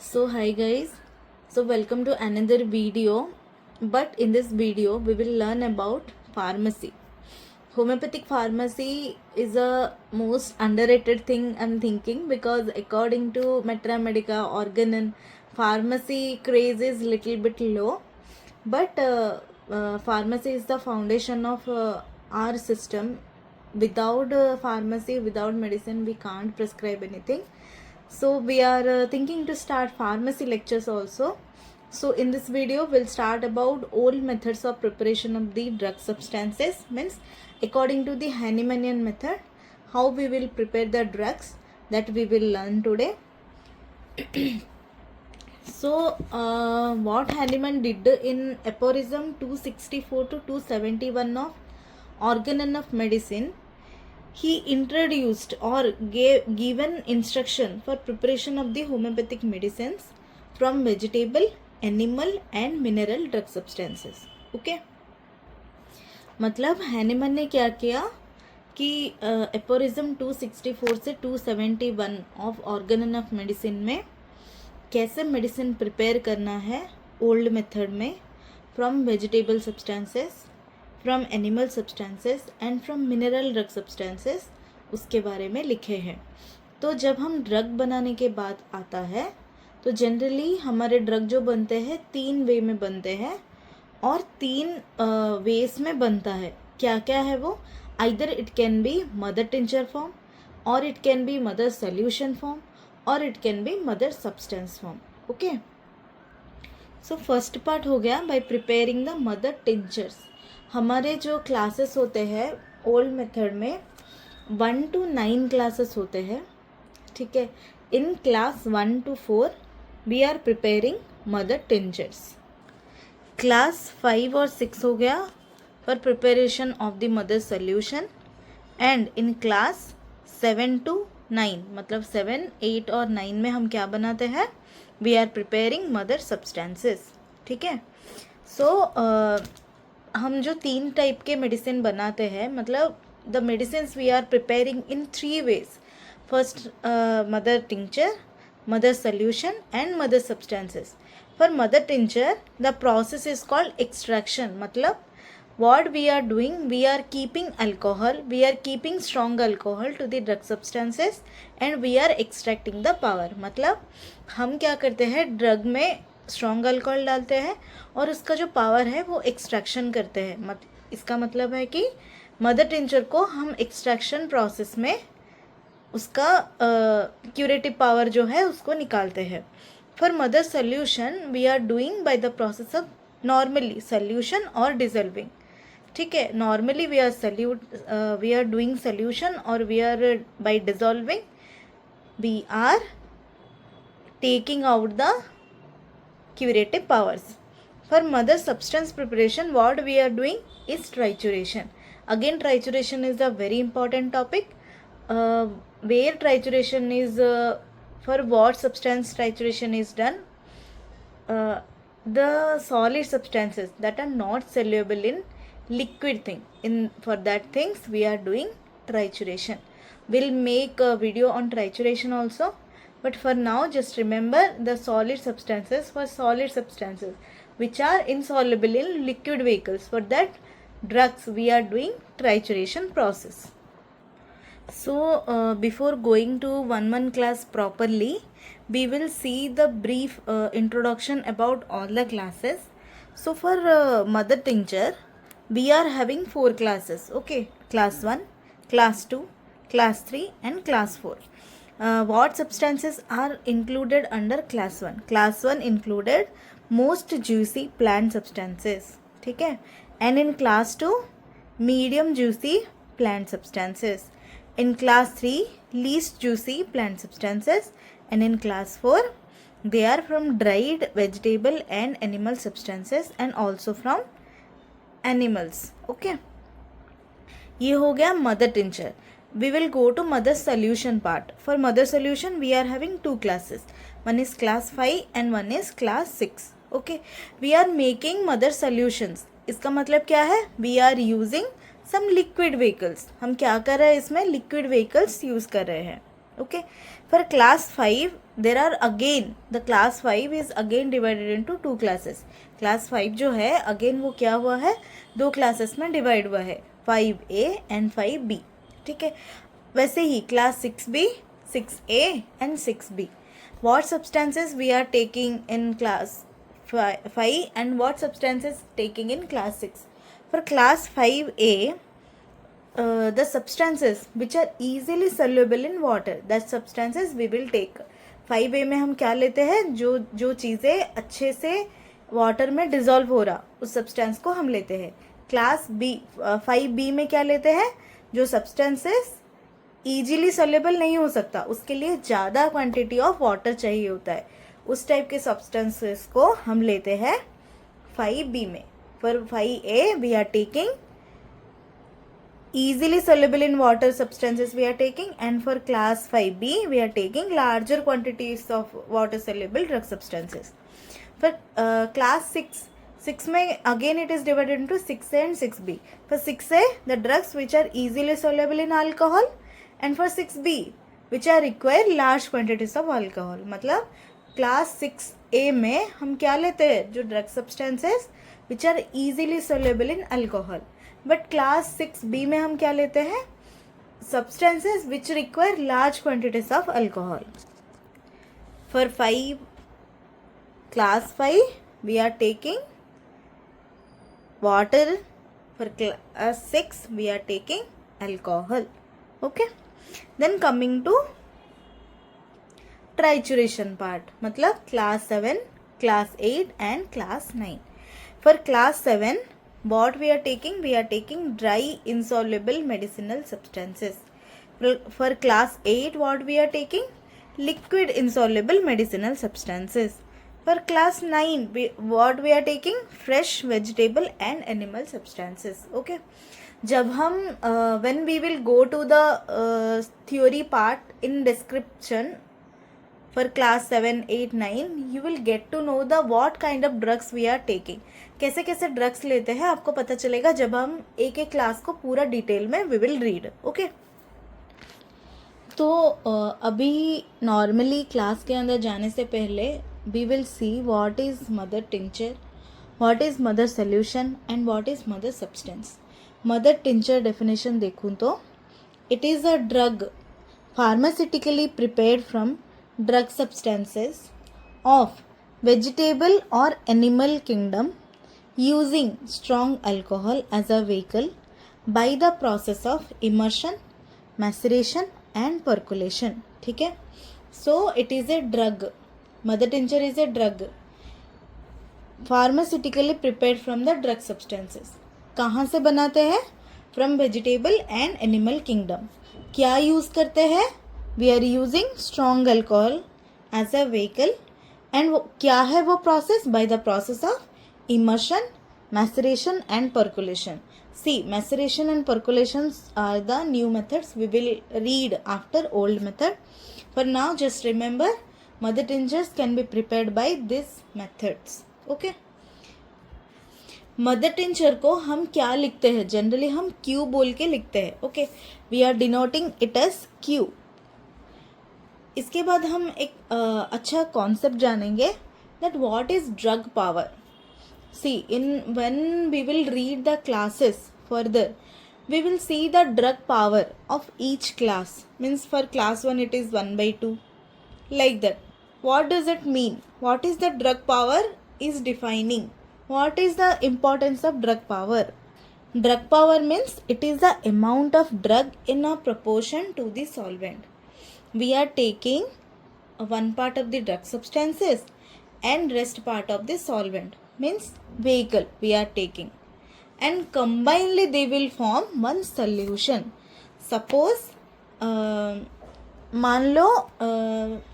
So hi guys, so welcome to another video. But in this video we will learn about pharmacy. Homeopathic pharmacy is a most underrated thing I'm thinking, because according to Metra Medica Organon, pharmacy craze is little bit low. But pharmacy is the foundation of our system. Without pharmacy, without medicine, we can't prescribe anything. So we are thinking to start pharmacy lectures also. So in this video we'll start about old methods of preparation of the drug substances, means according to the Hahnemannian method, how we will prepare the drugs, that we will learn today. So what Hahnemann did in Aphorism 264 to 271 of Organon of Medicine, he introduced or given instruction for preparation of the homeopathic medicines from vegetable, animal and mineral drug substances. Okay मतलब Hahnemann ने क्या किया कि एपोरिज्म 264 से 271 of Organon of medicine में कैसे medicine prepare करना है ओल्ड मेथड में, from vegetable substances, from animal substances and from mineral drug substances, उसके बारे में लिखे हैं. तो जब हम ड्रग बनाने के बाद आता है तो जनरली हमारे ड्रग जो बनते हैं 3 वे में बनते हैं और 3 वेज में बनता है. क्या क्या है वो? Either it can be mother tincture form, or it can be mother solution form, or it can be mother substance form. Okay, so first part हो गया by preparing the mother tinctures. हमारे जो क्लासेस होते हैं old method में 1 to 9 classes होते हैं, ठीक है. In class 1 to 4 we are preparing mother tinctures. Class 5 और 6 हो गया for preparation of the mother solution, and in class 7 to 9 मतलब 7, 8 और 9 में हम क्या बनाते हैं? We are preparing mother substances, ठीक है. सो हम जो 3 टाइप के मेडिसिन बनाते हैं, मतलब the medicines we are preparing in 3 ways. First mother tincture, mother solution and mother substances. For mother tincture the process is called extraction. मतलब what we are doing, we are keeping alcohol, we are keeping strong alcohol to the drug substances and we are extracting the power. मतलब हम क्या करते हैं, drug में strong alcohol डालते हैं और उसका जो पावर है वो एक्सट्रैक्शन करते हैं. इसका मतलब है कि मदर टिंचर को हम एक्सट्रैक्शन प्रोसेस में उसका क्यूरेटिव पावर जो है उसको निकालते हैं. For mother solution we are doing by the process of normally solution और डिजोल्विंग, ठीक है. Normally we are doing solution और we are by dissolving we are taking out the curative powers. For mother substance preparation what we are doing is trituration. Again trituration is a very important topic. Where trituration is for what substance trituration is done? The solid substances that are not soluble in liquid thing, in for that things we are doing trituration. We'll make a video on trituration also, but for now just remember the solid substances. For solid substances which are insoluble in liquid vehicles, for that drugs we are doing trituration process. So before going to 1 class properly, we will see the brief introduction about all the classes. So for mother tincture we are having 4 classes. Okay, class 1, class 2, class 3 and class 4. What substances are included under class 1? Class 1 included most juicy plant substances, ठीक है. And in class 2 medium juicy plant substances. In class 3 least juicy plant substances, and in class 4 they are from dried vegetable and animal substances and also from animals. Okay, ये हो गया mother tincture. We will go to mother solution part. For mother solution we are having 2 classes. One is class 5 and one is class 6. Okay, we are making mother solutions. इसका मतलब क्या है? We are using some liquid vehicles. हम क्या कर रहे हैं इसमें? liquid vehicles use कर रहे हैं. Okay, For class 5 there are again the class 5 is again divided into two classes. class 5 जो है again वो क्या हुआ है, दो classes में divide हुआ है, 5A and 5B. ठीक है, वैसे ही class 6B, 6A and 6B. What substances we are taking in class 5 and what substances taking in class 6? For class 5A, the substances which are easily soluble in water, that substances we will take. 5A में हम क्या लेते हैं, जो चीज़ें अच्छे से water में डिज़ोल्व हो रहा उस सब्सटेंस को हम लेते हैं. क्लास बी 5B में क्या लेते हैं, जो सब्सटेंसेस ईजिली सोल्यूबल नहीं हो सकता, उसके लिए ज़्यादा क्वांटिटी ऑफ वाटर चाहिए होता है, उस टाइप के सब्सटेंसेस को हम लेते हैं 5B में. For 5A we are taking easily soluble in water substances we are taking, and for class 5B we are taking larger quantities of water soluble drug substances. For class 6 में again it is divided into 6A and 6B. For 6A the drugs which are easily soluble in alcohol, and for 6B which are require large quantities of alcohol. मतलब class 6A में हम क्या लेते हैं, जो drug substances which are easily soluble in alcohol. But class 6B में हम क्या लेते हैं, substances which require large quantities of alcohol. For class 5 we are taking water, for class 6 we are taking alcohol. Okay, then coming to trituration part, मतलब class 7, class 8 and class 9. For class 7 what we are taking dry insoluble medicinal substances. For class 8 what we are taking, liquid insoluble medicinal substances. For class 9 what we are taking, fresh vegetable and animal substances. Okay, जब हम when we will go to the theory part in description for class 7, 8, 9 you will get to know the what kind of drugs we are taking. कैसे कैसे drugs लेते हैं आपको पता चलेगा जब हम एक एक क्लास को पूरा डिटेल में वी विल रीड. ओके, तो अभी नॉर्मली क्लास के अंदर जाने से पहले we will see what is mother tincture, what is mother solution and what is mother substance. Mother tincture definition देखूँ तो it is a drug pharmaceutically prepared from drug substances of vegetable or animal kingdom using strong alcohol as a vehicle by the process of immersion, maceration and percolation. ठीक है, so it is a drug, mother tincture is a drug pharmaceutically prepared from the drug substances. कहाँ से बनाते हैं, from vegetable and animal kingdom. क्या use करते हैं, we are using strong alcohol as a vehicle. and क्या है वो process, by the process of immersion, maceration and percolation. See, maceration and percolations are the new methods we will read after old method. For now just remember mother tinctures can be prepared by these methods. Okay, mother tincture को हम क्या लिखते हैं, generally हम Q बोल के लिखते हैं. Okay, we are denoting it as Q. इसके बाद हम एक अच्छा कॉन्सेप्ट जानेंगे that what is drug power. See, in when we will read the classes further we will see the drug power of each class. Means for class 1 it is 1/2, like that. What does it mean, what is the drug power is defining, what is the importance of drug power. Drug power means it is the amount of drug in a proportion to the solvent. We are taking one part of the drug substances and rest part of the solvent, means vehicle we are taking, and combinedly they will form one solution. Suppose मान लो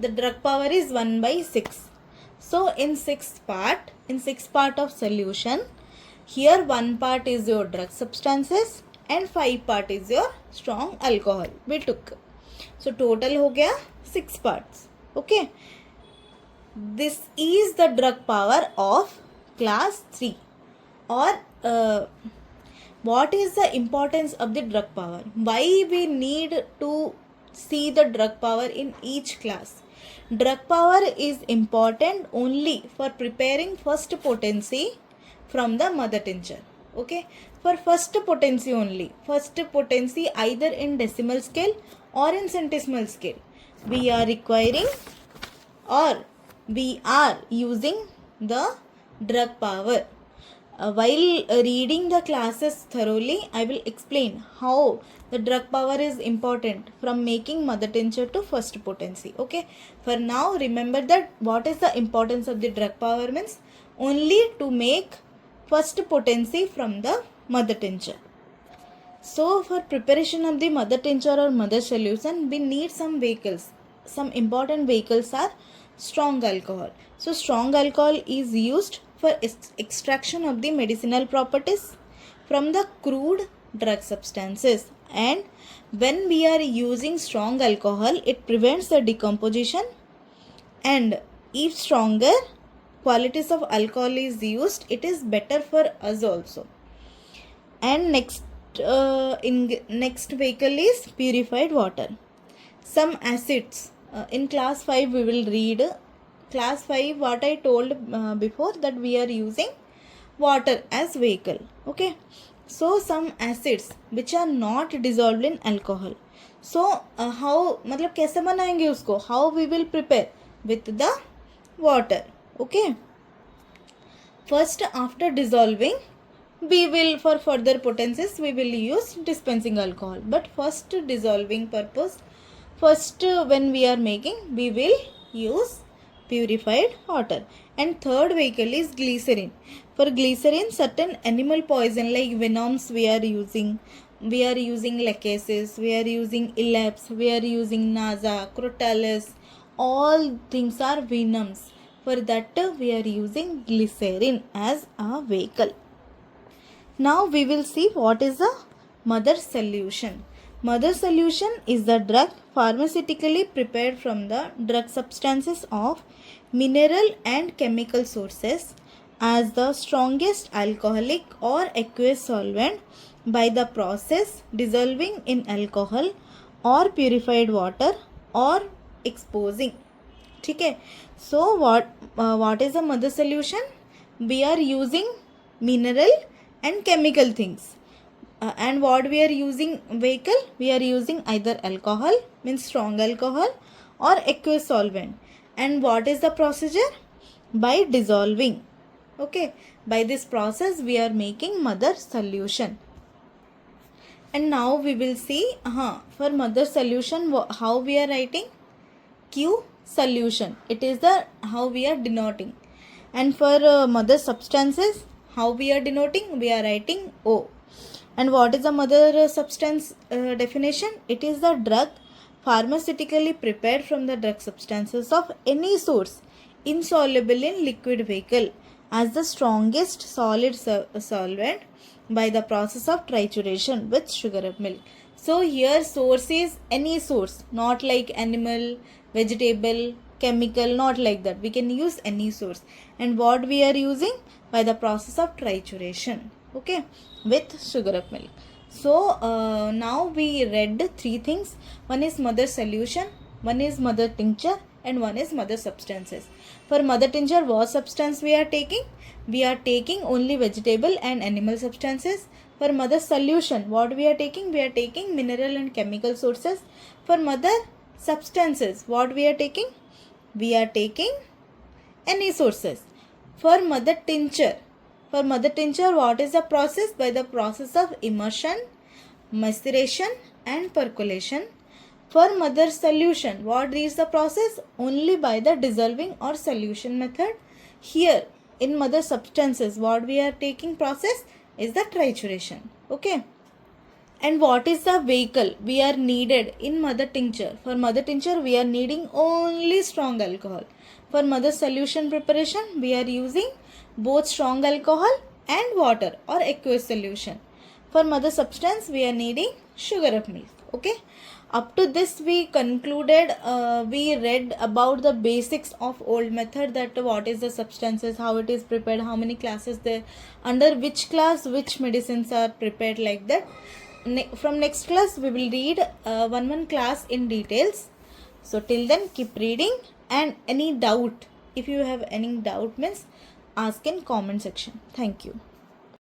the drug power is 1/6. So in sixth part of solution, here one part is your drug substances and 5 part is your strong alcohol we took. So total हो गया 6 parts. Okay, this is the drug power of class 3. Or what is the importance of the drug power, why we need to see the drug power in each class. Drug power is important only for preparing first potency from the mother tincture. Okay, for first potency only, first potency either in decimal scale or in centesimal scale, we are requiring or we are using the drug power. While reading the classes thoroughly, I will explain how the drug power is important from making mother tincture to first potency. Okay, for now remember that what is the importance of the drug power means only to make first potency from the mother tincture. So for preparation of the mother tincture or mother solution, we need some vehicles. Some important vehicles are strong alcohol. So strong alcohol is used for extraction of the medicinal properties from the crude drug substances, and when we are using strong alcohol, it prevents the decomposition, and if stronger qualities of alcohol is used, it is better for us also. And next vehicle is purified water. Some acids in class 5 we will read. Class 5, what I told before, that we are using water as vehicle. Okay, so some acids which are not dissolved in alcohol, so how मतलब कैसे बनाएंगे उसको, how we will prepare with the water. Okay, first after dissolving we will, for further potencies we will use dispensing alcohol, but first dissolving purpose, first when we are making, we will use purified water. And third vehicle is glycerin. For glycerin, certain animal poison like venoms we are using lacases, we are using elaps, we are using nasa, crotalus, all things are venoms. For that we are using glycerin as a vehicle. Now we will see what is a mother solution. Mother solution is the drug pharmaceutically prepared from the drug substances of mineral and chemical sources as the strongest alcoholic or aqueous solvent by the process dissolving in alcohol or purified water or exposing. ठीक है, so what is a mother solution? We are using mineral and chemical things, and what we are using vehicle, we are using either alcohol means strong alcohol or aqueous solvent. And what is the procedure? By dissolving. Okay, by this process we are making mother solution. And now we will see for mother solution how we are writing. Q solution, it is the how we are denoting. And for mother substances, how we are denoting, we are writing O. And what is the mother substance definition? It is the drug pharmaceutically prepared from the drug substances of any source insoluble in liquid vehicle as the strongest solid solvent by the process of trituration with sugar of milk. So here source is any source, not like animal, vegetable, chemical, not like that. We can use any source. And what we are using? By the process of trituration. Okay, with sugar of milk. So now we read three things. One is mother solution, one is mother tincture, and one is mother substances. For mother tincture, what substance we are taking? We are taking only vegetable and animal substances. For mother solution, what we are taking? We are taking mineral and chemical sources. For mother substances, what we are taking? We are taking any sources. For mother tincture, what is the process? By the process of immersion, maceration and percolation. For mother solution, what is the process? Only by the dissolving or solution method. Here in mother substances, what we are taking process is the trituration. Okay. And what is the vehicle we are needed in mother tincture? For mother tincture, we are needing only strong alcohol. For mother solution preparation, we are using both strong alcohol and water or aqueous solution. For mother substance, we are needing sugar of milk. Okay. Up to this we concluded, we read about the basics of old method, that what is the substances, how it is prepared, how many classes there, under which class which medicines are prepared, like that. from next class we will read one class in details. So till then keep reading, and any doubt, if you have any doubt means ask in comment section. Thank you.